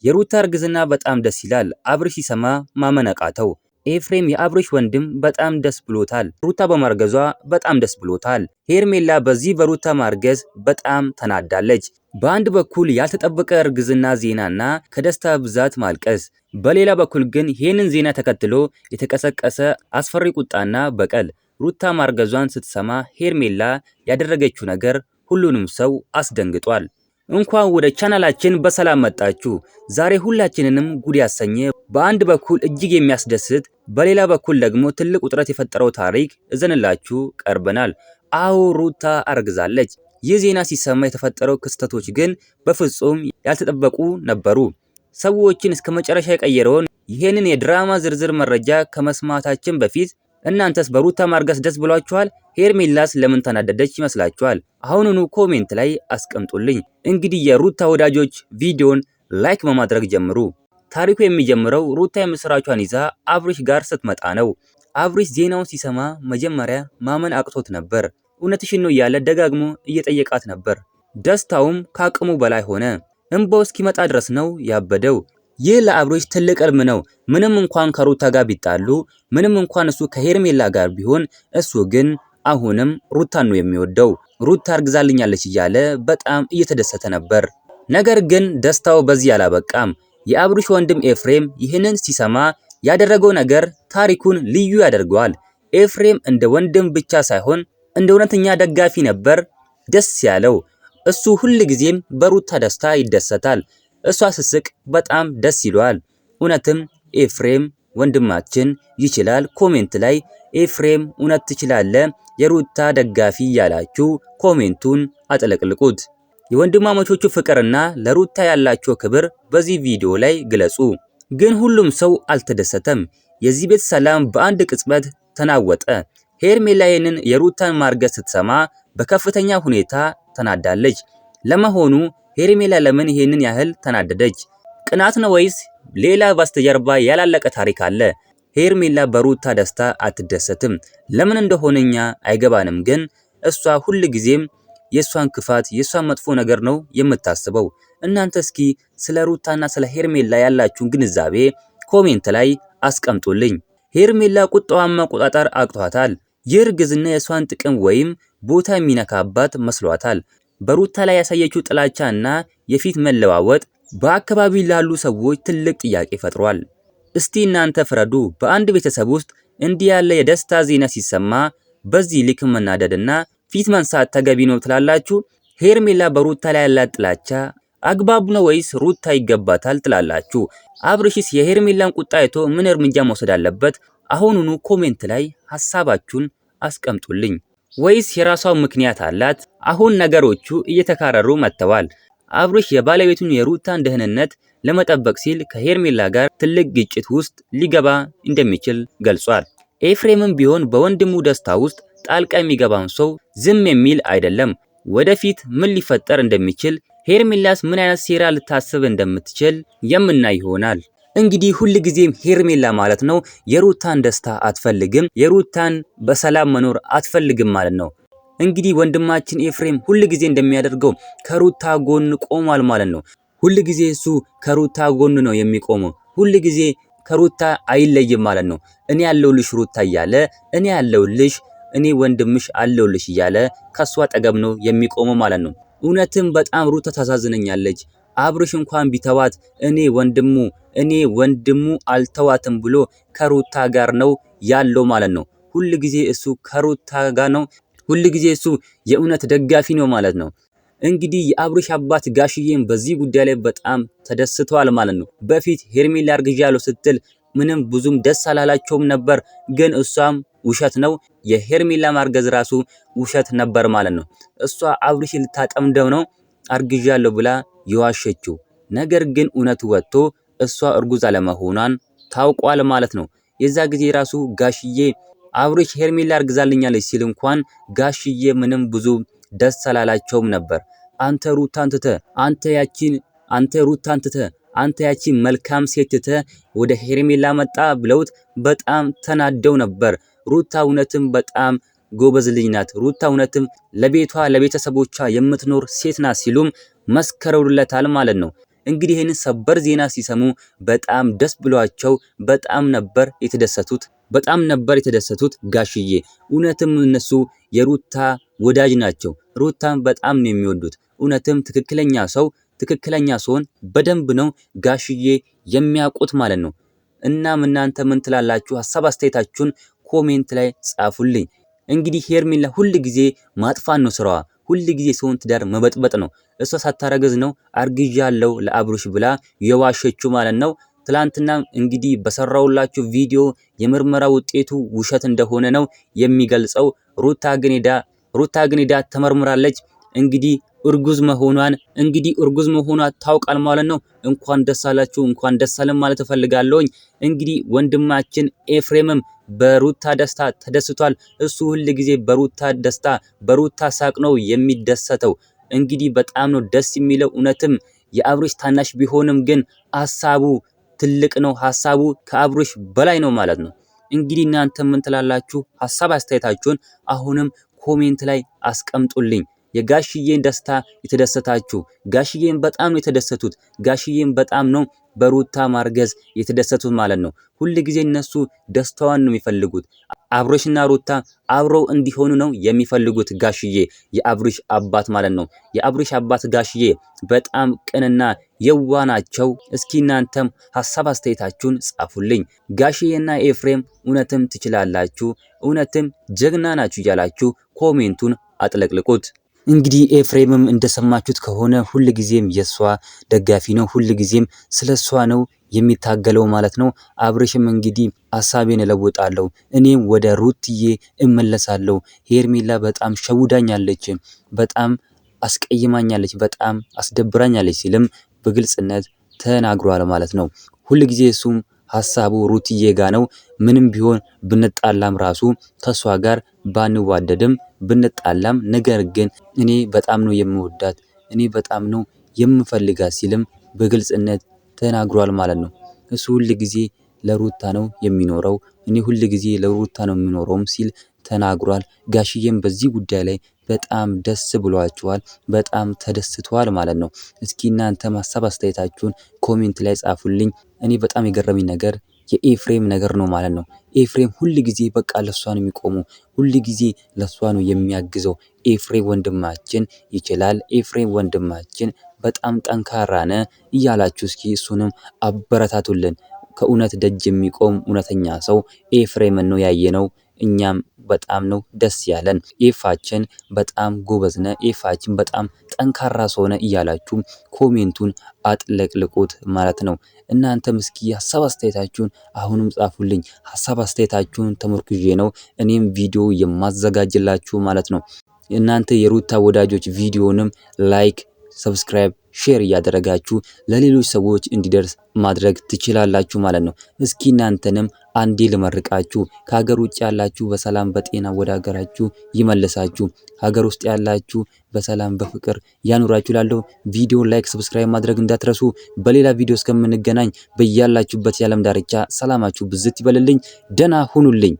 የሩታ እርግዝና በጣም ደስ ይላል። አብርሽ ሲሰማ ማመን አቃተው። ኤፍሬም የአብርሽ ወንድም በጣም ደስ ብሎታል። ሩታ በማርገዟ በጣም ደስ ብሎታል። ሄርሜላ በዚህ በሩታ ማርገዝ በጣም ተናዳለች። በአንድ በኩል ያልተጠበቀ እርግዝና ዜናና ከደስታ ብዛት ማልቀስ፣ በሌላ በኩል ግን ይህንን ዜና ተከትሎ የተቀሰቀሰ አስፈሪ ቁጣና በቀል። ሩታ ማርገዟን ስትሰማ ሄርሜላ ያደረገችው ነገር ሁሉንም ሰው አስደንግጧል። እንኳን ወደ ቻናላችን በሰላም መጣችሁ። ዛሬ ሁላችንንም ጉድ ያሰኘ በአንድ በኩል እጅግ የሚያስደስት በሌላ በኩል ደግሞ ትልቅ ውጥረት የፈጠረው ታሪክ እዘንላችሁ ቀርበናል። አዎ ሩታ አርግዛለች። ይህ ዜና ሲሰማ የተፈጠረው ክስተቶች ግን በፍጹም ያልተጠበቁ ነበሩ። ሰዎችን እስከ መጨረሻ የቀየረውን ይህንን የድራማ ዝርዝር መረጃ ከመስማታችን በፊት እናንተስ በሩታ ማርገዝ ደስ ብሏችኋል? ሄርሜላስ ለምን ተናደደች ይመስላችኋል? አሁኑኑ ኮሜንት ላይ አስቀምጡልኝ። እንግዲህ የሩታ ወዳጆች ቪዲዮን ላይክ በማድረግ ጀምሩ። ታሪኩ የሚጀምረው ሩታ የምስራቿን ይዛ አብርሽ ጋር ስትመጣ ነው። አብርሽ ዜናውን ሲሰማ መጀመሪያ ማመን አቅቶት ነበር። እውነትሽን ነው እያለ ደጋግሞ እየጠየቃት ነበር። ደስታውም ከአቅሙ በላይ ሆነ። እንባው እስኪመጣ ድረስ ነው ያበደው። ይህ ለአብርሽ ትልቅ ሕልም ነው። ምንም እንኳን ከሩታ ጋር ቢጣሉ፣ ምንም እንኳን እሱ ከሄርሜላ ጋር ቢሆን፣ እሱ ግን አሁንም ሩታን ነው የሚወደው። ሩታ አርግዛልኛለች እያለ በጣም እየተደሰተ ነበር። ነገር ግን ደስታው በዚህ አላበቃም። የአብርሽ ወንድም ኤፍሬም ይህንን ሲሰማ ያደረገው ነገር ታሪኩን ልዩ ያደርገዋል። ኤፍሬም እንደ ወንድም ብቻ ሳይሆን እንደ እውነተኛ ደጋፊ ነበር ደስ ያለው። እሱ ሁል ጊዜም በሩታ ደስታ ይደሰታል። እሷ ስስቅ በጣም ደስ ይለዋል። እውነትም ኤፍሬም ወንድማችን ይችላል። ኮሜንት ላይ ኤፍሬም እውነት ትችላለህ የሩታ ደጋፊ ያላችሁ ኮሜንቱን አጥለቅልቁት። የወንድማማቾቹ ፍቅርና ለሩታ ያላቸው ክብር በዚህ ቪዲዮ ላይ ግለጹ። ግን ሁሉም ሰው አልተደሰተም። የዚህ ቤት ሰላም በአንድ ቅጽበት ተናወጠ። ሄርሜላ ይህንን የሩታን ማርገዝ ስትሰማ በከፍተኛ ሁኔታ ተናዳለች። ለመሆኑ ሄርሜላ ለምን ይሄንን ያህል ተናደደች? ቅናት ነው ወይስ ሌላ በስተጀርባ ያላለቀ ታሪክ አለ? ሄርሜላ በሩታ ደስታ አትደሰትም። ለምን እንደሆነኛ አይገባንም። ግን እሷ ሁል ጊዜም የሷን ክፋት የሷን መጥፎ ነገር ነው የምታስበው። እናንተ እስኪ ስለ ሩታና ስለ ሄርሜላ ያላችሁን ግንዛቤ ኮሜንት ላይ አስቀምጡልኝ። ሄርሜላ ቁጣዋን መቆጣጠር አቅቷታል። ይህ እርግዝና የሷን ጥቅም ወይም ቦታ የሚነካባት መስሏታል። በሩታ ላይ ያሳየችው ጥላቻ እና የፊት መለዋወጥ በአካባቢ ላሉ ሰዎች ትልቅ ጥያቄ ፈጥሯል። እስቲ እናንተ ፍረዱ። በአንድ ቤተሰብ ውስጥ እንዲህ ያለ የደስታ ዜና ሲሰማ በዚህ ልክ መናደድና ፊት መንሳት ተገቢ ነው ትላላችሁ? ሄርሜላ በሩታ ላይ ያላት ጥላቻ አግባብ ነው ወይስ ሩታ ይገባታል ትላላችሁ? አብርሽስ የሄርሜላን ቁጣ አይቶ ምን እርምጃ መውሰድ አለበት? አሁኑኑ ኮሜንት ላይ ሐሳባችሁን አስቀምጡልኝ። ወይስ የራሷ ምክንያት አላት? አሁን ነገሮቹ እየተካረሩ መጥተዋል። አብርሽ የባለቤቱን የሩታን ደህንነት ለመጠበቅ ሲል ከሄርሜላ ጋር ትልቅ ግጭት ውስጥ ሊገባ እንደሚችል ገልጿል። ኤፍሬምም ቢሆን በወንድሙ ደስታ ውስጥ ጣልቃ የሚገባን ሰው ዝም የሚል አይደለም። ወደፊት ምን ሊፈጠር እንደሚችል ሄርሜላስ ምን አይነት ሴራ ልታስብ እንደምትችል የምናይ ይሆናል። እንግዲህ ሁል ጊዜም ሄርሜላ ማለት ነው የሩታን ደስታ አትፈልግም፣ የሩታን በሰላም መኖር አትፈልግም ማለት ነው። እንግዲህ ወንድማችን ኤፍሬም ሁል ጊዜ እንደሚያደርገው ከሩታ ጎን ቆሟል ማለት ነው። ሁል ጊዜ እሱ ከሩታ ጎን ነው የሚቆመው። ሁል ጊዜ ከሩታ አይለይም ማለት ነው። እኔ ያለሁልሽ ሩታ እያለ እኔ ያለሁልሽ እኔ ወንድምሽ አለሁልሽ እያለ ከሷ አጠገብ ነው የሚቆመው ማለት ነው። እውነትም በጣም ሩታ ታሳዝነኛለች። አብርሽ እንኳን ቢተዋት እኔ ወንድሙ አልተዋትም ብሎ ከሩታ ጋር ነው ያለው ማለት ነው። ሁል ጊዜ እሱ ከሩታ ጋር ነው። ሁል ጊዜ እሱ የእውነት ደጋፊ ነው ማለት ነው። እንግዲህ የአብርሽ አባት ጋሽዬም በዚህ ጉዳይ ላይ በጣም ተደስተዋል ማለት ነው። በፊት ሄርሜላ አርግዣለሁ ስትል ምንም ብዙም ደስ አላላቸውም ነበር። ግን እሷም ውሸት ነው የሄርሜላ ማርገዝ ራሱ ውሸት ነበር ማለት ነው። እሷ አብርሽ ልታጠምደው ነው አርግዣለሁ ብላ የዋሸችው። ነገር ግን እውነቱ ወጥቶ እሷ እርጉዝ አለመሆኗን ታውቋል ማለት ነው። የዛ ጊዜ ራሱ ጋሽዬ አብርሽ ሄርሜላ አርግዛልኛለች ሲል እንኳን ጋሽዬ ምንም ብዙ ደስ አላላቸውም ነበር። አንተ ሩታን ትተህ አንተ ያቺን መልካም ሴት ትተህ ወደ ሄርሜላ መጣ ብለውት በጣም ተናደው ነበር። ሩታ እውነትም በጣም ጎበዝ ልጅ ናት። ሩታ እውነትም ለቤቷ ለቤተሰቦቿ የምትኖር ሴት ናት ሲሉም መስከረውለታል ማለት ነው። እንግዲህ ይህንን ሰበር ዜና ሲሰሙ በጣም ደስ ብሏቸው በጣም ነበር የተደሰቱት ጋሽዬ። እውነትም እነሱ የሩታ ወዳጅ ናቸው። ሩታን በጣም ነው የሚወዱት። እውነትም ትክክለኛ ሰውን በደንብ ነው ጋሽዬ የሚያውቁት ማለት ነው። እናም እናንተ ምን ትላላችሁ? ሀሳብ አስተያየታችሁን ኮሜንት ላይ ጻፉልኝ። እንግዲህ ሄርሜላ ሁል ጊዜ ማጥፋት ነው ስራዋ። ሁል ጊዜ ሰውን ትዳር መበጥበጥ ነው። እሷ ሳታረገዝ ነው አርግዣለሁ ለአብርሽ ብላ የዋሸችው ማለት ነው። ትላንትና እንግዲህ በሰራውላችሁ ቪዲዮ የምርመራ ውጤቱ ውሸት እንደሆነ ነው የሚገልጸው። ሩታ ግን ሄዳ ተመርምራለች። እንግዲህ እርጉዝ መሆኗ ታውቃል ማለት ነው። እንኳን ደስ አላችሁ፣ እንኳን ደስ አለን ማለት እፈልጋለሁኝ። እንግዲህ ወንድማችን ኤፍሬምም በሩታ ደስታ ተደስቷል። እሱ ሁል ጊዜ በሩታ ደስታ በሩታ ሳቅ ነው የሚደሰተው። እንግዲህ በጣም ነው ደስ የሚለው። እውነትም የአብርሽ ታናሽ ቢሆንም ግን ሐሳቡ ትልቅ ነው። ሐሳቡ ከአብርሽ በላይ ነው ማለት ነው። እንግዲህ እናንተ ምን ትላላችሁ? ሐሳብ አስተያየታችሁን አሁንም ኮሜንት ላይ አስቀምጡልኝ። የጋሽዬን ደስታ የተደሰታችሁ፣ ጋሽዬን በጣም ነው የተደሰቱት። ጋሽዬን በጣም ነው በሩታ ማርገዝ የተደሰቱት ማለት ነው። ሁል ጊዜ እነሱ ደስታዋን ነው የሚፈልጉት። አብርሽና ሩታ አብረው እንዲሆኑ ነው የሚፈልጉት። ጋሽዬ የአብርሽ አባት ማለት ነው። የአብርሽ አባት ጋሽዬ በጣም ቅንና የዋ ናቸው። እስኪ እናንተም ሐሳብ አስተያየታችሁን ጻፉልኝ። ጋሽዬና ኤፍሬም እውነትም ትችላላችሁ፣ እውነትም ጀግና ናችሁ እያላችሁ ኮሜንቱን አጥለቅልቁት። እንግዲህ ኤፍሬምም እንደሰማችሁት ከሆነ ሁልጊዜም የሷ ደጋፊ ነው። ሁልጊዜም ስለሷ ነው የሚታገለው ማለት ነው። አብርሽም እንግዲህ ሐሳቤን እለውጣለሁ፣ እኔም ወደ ሩትዬ እመለሳለሁ፣ ሄርሜላ በጣም ሸውዳኛለች፣ በጣም አስቀይማኛለች፣ በጣም አስደብራኛለች ሲልም በግልጽነት ተናግሯል ማለት ነው። ሁልጊዜ እሱም ሐሳቡ ሩትዬ ጋ ነው። ምንም ቢሆን ብንጣላም ራሱ ከሷ ጋር ባንዋደድም ብንጣላም፣ ነገር ግን እኔ በጣም ነው የምወዳት፣ እኔ በጣም ነው የምፈልጋት ሲልም በግልጽነት ተናግሯል ማለት ነው። እሱ ሁል ጊዜ ለሩታ ነው የሚኖረው፣ እኔ ሁል ጊዜ ለሩታ ነው የሚኖረውም ሲል ተናግሯል። ጋሽዬም በዚህ ጉዳይ ላይ በጣም ደስ ብሏቸዋል፣ በጣም ተደስተዋል ማለት ነው። እስኪ እናንተ ሐሳብ አስተያየታችሁን ኮሜንት ላይ ጻፉልኝ። እኔ በጣም የገረመኝ ነገር የኤፍሬም ነገር ነው ማለት ነው። ኤፍሬም ሁል ጊዜ በቃ ለሷ ነው የሚቆመው፣ ሁል ጊዜ ለሷ ነው የሚያግዘው። ኤፍሬም ወንድማችን ይችላል፣ ኤፍሬም ወንድማችን በጣም ጠንካራ ነህ እያላችሁ እስኪ እሱንም አበረታቱልን። ከእውነት ደጅ የሚቆም እውነተኛ ሰው ኤፍሬምን ነው ያየነው። እኛም በጣም ነው ደስ ያለን። ኤፋችን በጣም ጎበዝ ነህ፣ ኤፋችን በጣም ጠንካራ ሰው ነህ እያላችሁ ኮሜንቱን አጥለቅልቁት ማለት ነው። እናንተም እስኪ ሐሳብ አስተያየታችሁን አሁንም ጻፉልኝ። ሐሳብ አስተያየታችሁን ተመርኩዤ ነው እኔም ቪዲዮ የማዘጋጅላችሁ ማለት ነው። እናንተ የሩታ ወዳጆች ቪዲዮንም ላይክ፣ ሰብስክራይብ፣ ሼር እያደረጋችሁ ለሌሎች ሰዎች እንዲደርስ ማድረግ ትችላላችሁ ማለት ነው። እስኪ እናንተንም አንዴ ልመርቃችሁ። ከሀገር ውጭ ያላችሁ በሰላም በጤና ወደ ሀገራችሁ ይመልሳችሁ። ሀገር ውስጥ ያላችሁ በሰላም በፍቅር ያኑራችሁ። ላለው ቪዲዮ ላይክ፣ ሰብስክራይብ ማድረግ እንዳትረሱ። በሌላ ቪዲዮ እስከምንገናኝ በያላችሁበት የዓለም ዳርቻ ሰላማችሁ ብዝት ይበልልኝ። ደህና ሁኑልኝ።